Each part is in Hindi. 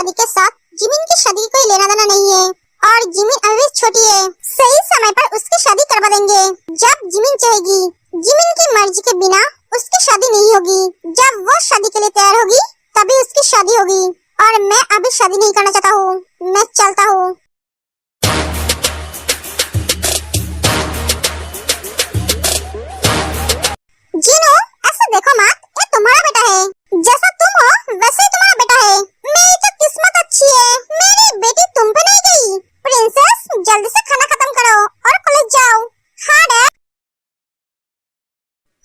शादी के साथ जिमिन की शादी कोई लेना देना नहीं है और जिमिन अभी छोटी है। सही समय पर उसकी शादी करवा देंगे जब जिमिन चाहेगी। जिमिन की मर्जी के बिना उसकी शादी नहीं होगी। जब वो शादी के लिए तैयार होगी तभी उसकी शादी होगी और मैं अभी शादी नहीं करना चाहता हूँ। मैं चलता हूँ। जीनू, ऐसे देखो मत, ये तुम्हारा बेटा है। जैसा तुम हो वैसे ही तुम्हारा बेटा है। मेरी तो किस्मत अच्छी है, मेरी बेटी तुम पे नहीं गई। प्रिंसेस, जल्दी से खाना खत्म करो और कॉलेज जाओ। हाँ डैड।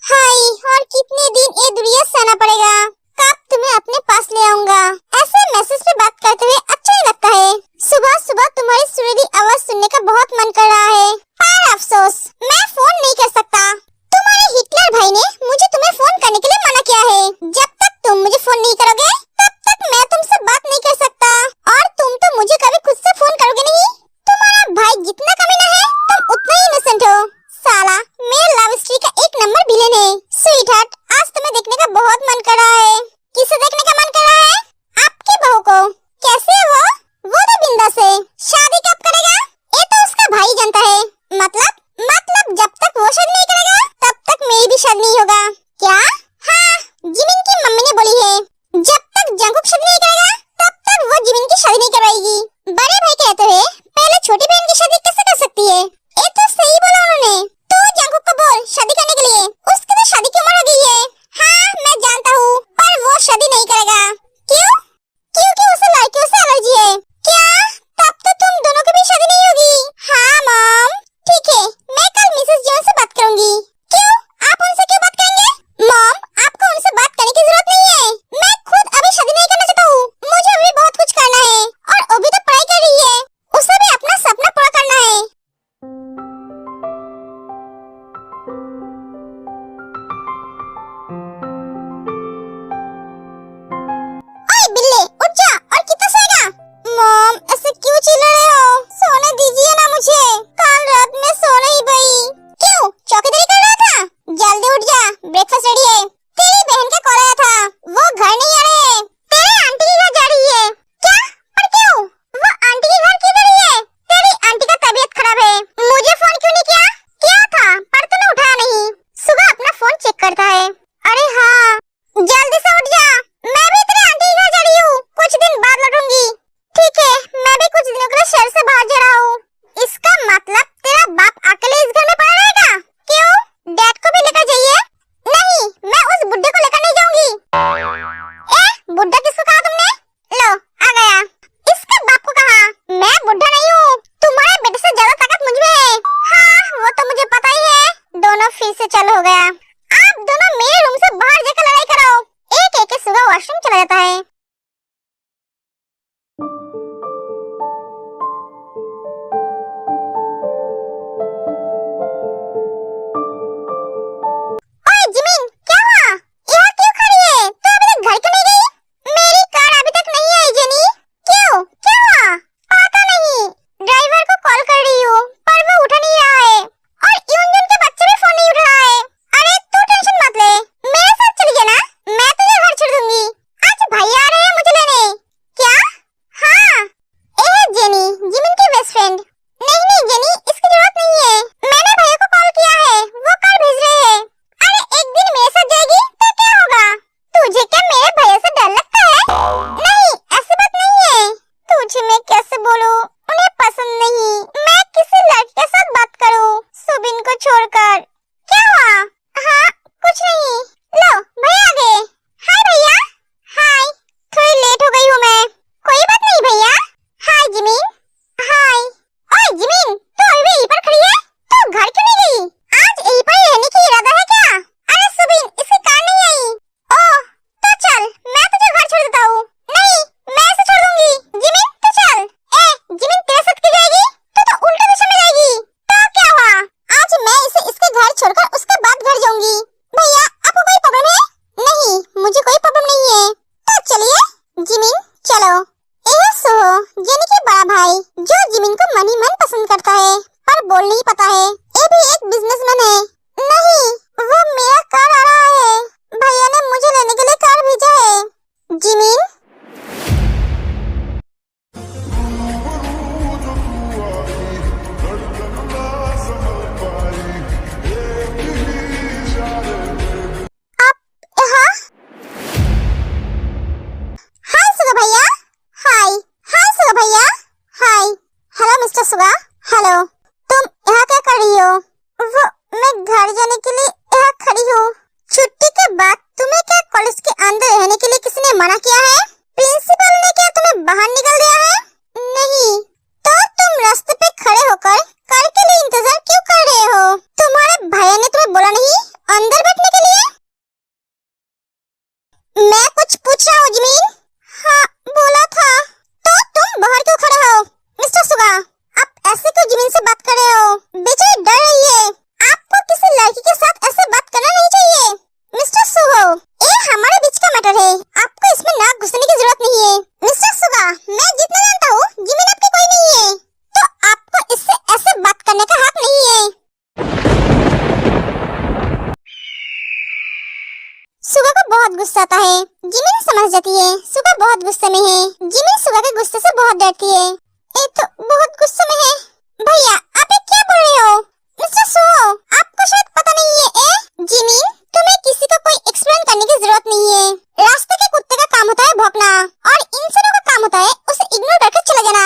हाय, और कितने दिन ये दुनिया सहना पड़ेगा। कब तुम्हें अपने पास ले आऊंगा। ऐसे मैसेज पे बात करते हुए अच्छा ही लगता है। सुबह सुबह तुम्हारी सुरीली आवाज सुनने का बहुत मन कर रहा है, पर अफसोस मैं फोन नहीं कर सकता। तुम्हारे हिटलर भाई ने मुझे तुम्हें फोन करने के लिए मना किया है। जब तक तुम मुझे फोन नहीं करोगे तब तक मैं तुमसे बात नहीं कर सकता। और तुम तो मुझे कभी खुद से फोन करोगे नहीं। तुम्हारा भाई जितना कमीना है तुम उतना ही इनोसेंट हो। साला मेरे लव स्टोरी का एक नंबर विलेन है। स्वीट हार्ट, आज तुम्हें देखने का बहुत मन कर रहा है। किसे देखने का मन कर रहा है? आपकी बहू को। कैसे है वो तो बिंदास है। शादी कब करेगा ये तो उसका भाई जानता है। मतलब जब तक वो शादी नहीं करेगा तब तक मेरी भी शादी नहीं होगा। क्या? हाँ, जिमिन की मम्मी ने बोली है जब तक जंगकुक शादी नहीं करेगा तब तक वो जिमिन की शादी नहीं करवाएगी। बड़े भाई कहते हैं पहले छोटी बहन की शादी कैसे कर सकती है। ये तो सही बोला उन्होंने। तो जंगकुक को बोल शादी करने के लिए। उसकी तो शादी की उम्र हो गई है। हाँ मैं जानता हूँ, पर वो शादी नहीं करेगा। क्यों? क्योंकि उसे लड़कियों से एलर्जी है। क्या? तब तो तुम दोनों की भी शादी नहीं होगी। हाँ मॉम, ठीक है, मैं कल मिसेस जॉन से बात करूंगी। क्यों? आप उनसे क्यों बात करेंगे? मॉम, आपको उनसे बात करने की जरूरत नहीं है। मैं खुद अभी शादी नहीं करना चाहता हूँ। मुझे अभी बहुत कुछ करना है और वो भी तो पढ़ाई कर रही है। उसे भी अपना सपना पूरा करना है। ओए बिल्ले, उठ जा और कितना सोएगा? मॉम, ऐसे क्यों चिल्ला रहे हो? सोने दीजिए ना मुझे। कल रात में सो नहीं पाई। क्यों? चौकीदारी कर रहा था? जल्दी उठ जा, ब्रेकफास्ट रेडी है। तेरी बहन का कॉल आया था, वो घर नहीं आ रहे हैं। तेरी आंटी के घर जा रही है। क्या? पर क्यों? वो आंटी के घर क्यों जा रही है? तेरी आंटी का तबीयत खराब है। मुझे फोन क्यों नहीं किया? किया था पर तूने उठाया नहीं। सुबह अपना फोन चेक करता है। अरे हाँ, जल्दी से उठ जा। मैं भी तेरी आंटी के घर जा रही हूँ, कुछ दिन बाद लौटूंगी। ठीक है, मैं भी कुछ दिनों के लिए शहर से बाहर जा रहा हूँ। इसका मतलब तेरा बाप अकेले इस घर में पड़ा रहेगा? क्यों? डैड को भी लेकर जाइए। नहीं, मैं उस बुड्ढे को लेकर नहीं जाऊंगी। बुड्ढा किसको कहा तुमने? लो, आ गया। इसका बाप को कहा। मैं बुड्ढा नहीं हूँ, तुम्हारे बेटे से ज्यादा ताकत मुझ में है। हाँ, वो तो मुझे पता ही है। दोनों फिर से चालू हो गया। आप दोनों मेरे रूम से बाहर जाकर लड़ाई करो। एक सुबह वॉशरूम चला जाता है। ओए जिमिन, क्या हुआ? यहाँ क्यों खड़ी है? तू अभी तक घर क्यों नहीं गई? मेरी कार मना किया है? प्रिंसिपल ने क्या तुम्हें बाहर निकल दिया है? नहीं। तो तुम रास्ते पे खड़े होकर कार के लिए इंतजार क्यों कर रहे हो? तुम्हारे भैया ने तुम्हें बोला नहीं अंदर बैठने के लिए? मैं कुछ पूछ रहा हूँ जिमिन। हाँ बोला था। तो तुम बाहर क्यों खड़े हो? मिस्टर सुगा, आप ऐसे क्यों जिमिन से बात कर रहे हो? बेचारी डर रही है। आपको किसी लड़की के साथ ऐसे बात करना नहीं चाहिए। मिस्टर सुहो, ये हमारे बीच का मैटर है, आपको इसमें नाक घुसने की जरूरत नहीं है। मिस्टर सुगा, मैं जितना जानता हूँ जिमिन आपकी कोई नहीं है, तो आपको इससे ऐसे बात करने का हक नहीं है। सुगा को बहुत गुस्सा आता है। जिमिन समझ जाती है सुगा बहुत गुस्से में है। जिमिन सुगा के गुस्से से बहुत डरती है। ये तो बहुत गुस्से में है। भैया आप ये क्या बोल रहे हो? मिस्टर सुहो, आपको शायद पता नहीं है। जिमिन, तुम्हें किसी को कोई एक्सप्लेन करने की जरूरत नहीं है। रास्ते के कुत्ते का काम होता है भौंकना और इंसानों का काम होता है उसे इग्नोर करके चले जाना।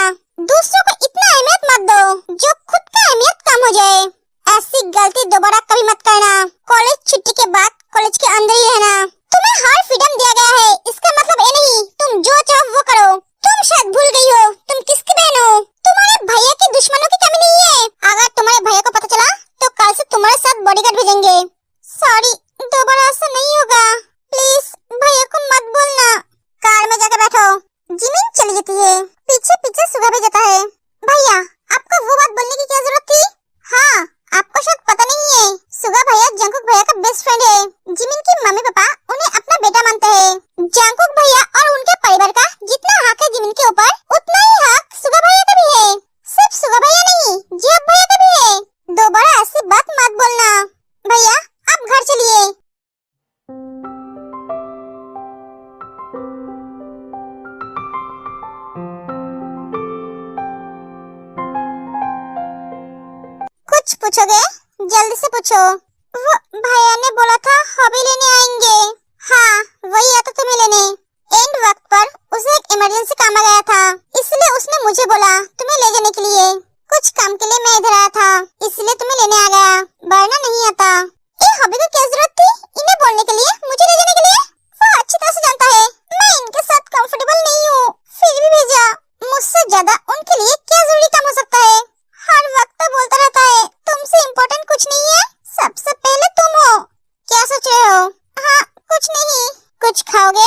दूसरों को इतना अहमियत मत दो जो खुद का अहमियत कम हो जाए। ऐसी गलती दोबारा कभी मत करना। कॉलेज छुट्टी के बाद कॉलेज के अंदर ही रहना। तुम्हें हर फ्रीडम दिया गया है, इसका मतलब ये नहीं तुम जो चाहो वो करो। तुम शायद भूल गई हो तुम किसकी बहन हो। तुम्हारे भैया के दुश्मनों की कमी नहीं है। अगर तुम्हारे भैया को पता चला तो कल से तुम्हारे साथ बॉडीगार्ड भेजेंगे। सॉरी, दोबारा ऐसा नहीं होगा। प्लीज भैया को मत बोलना। कार में जाकर बैठो। जिमिन चली जाती है। पीछे पीछे सुगा भी जाता है। भैया आपको वो बात बोलने की क्या जरूरत थी? हाँ, आपको शायद पता नहीं है सुगा भैया जंकुक भैया का बेस्ट फ्रेंड है। जिमिन की मम्मी पापा उन्हें अपना बेटा मानते हैं। जंकुक भैया और उनके परिवार का जितना हक है जिमिन के ऊपर उतना ही हक सुगा भैया का भी है। सिर्फ सुगा भैया नहीं, जियाब भैया का भी है। दोबारा ऐसी बात मत बोलना। भैया आप घर चलिए। कुछ पूछोगे? जल्दी से पूछो। वो भैया ने बोला था हॉबी लेने आएंगे। हाँ, वही आता तुम्हें लेने। एंड वक्त पर उसे एक इमरजेंसी काम आ गया था, इसलिए उसने मुझे बोला तुम्हें ले जाने के लिए। कुछ काम के लिए मैं इधर आया था, इसलिए तुम्हें लेने आ गया, वरना नहीं आता। ये हॉबी को क्या जरूरत थी इन्हें बोलने के लिए, मुझे ले जाने के लिए? वो अच्छी तरह से जानता है मैं इनके साथ कंफर्टेबल नहीं हूँ, फिर भी भेजा। मुझसे ज्यादा उनके लिए क्या जरूरी काम हो सकता है? हर वक्त तो बोलता रहता है तुमसे इम्पोर्टेंट कुछ नहीं है, सबसे पहले तुम हो। क्या सोच रहे हो? हाँ कुछ नहीं। कुछ खाओगे?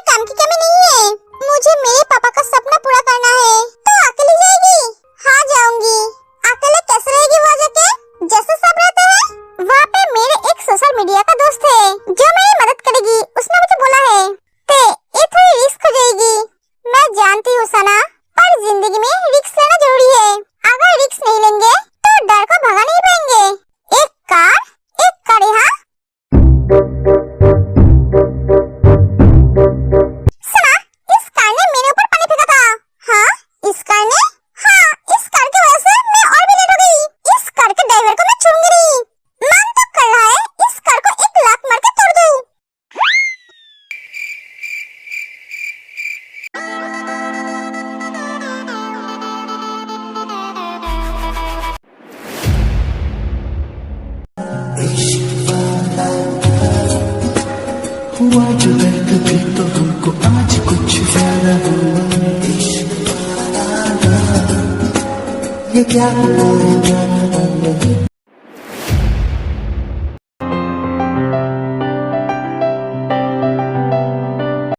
काम की कमी नहीं है। मुझे मेरे पापा का सपना पूरा करना है। तो अकेले जाएगी? हाँ जाऊंगी। अकेले कैसे रहेगी वहाँ जाके? जैसे सब रहते हैं। वहाँ पे मेरे एक सोशल मीडिया का दोस्त है जो मेरी मदद करेगी। उसने मुझे बोला है ते ये थोड़ी रिस्क हो जाएगी। मैं जानती हूँ सना, पर जिंदगी में रिस्क लेना जरूरी है। अगर रिस्क नहीं लेंगे तो डर को भगा नहीं पाएंगे। एक कार यहाँ। सना, इस कार ने मेरे ऊपर पानी फेंका था। हाँ, इस कार ने? हाँ, इस कार की वजह से मैं और भी लेट हो गई। इस कार के ड्राइवर को मैं छोड़ूंगी नहीं। मन तो कर रहा है इस कार को एक लात मार के तोड़ दूं। हुआ जो है कभी तो हमको आज कुछ ज्यादा हुआ। ये क्या हुआ?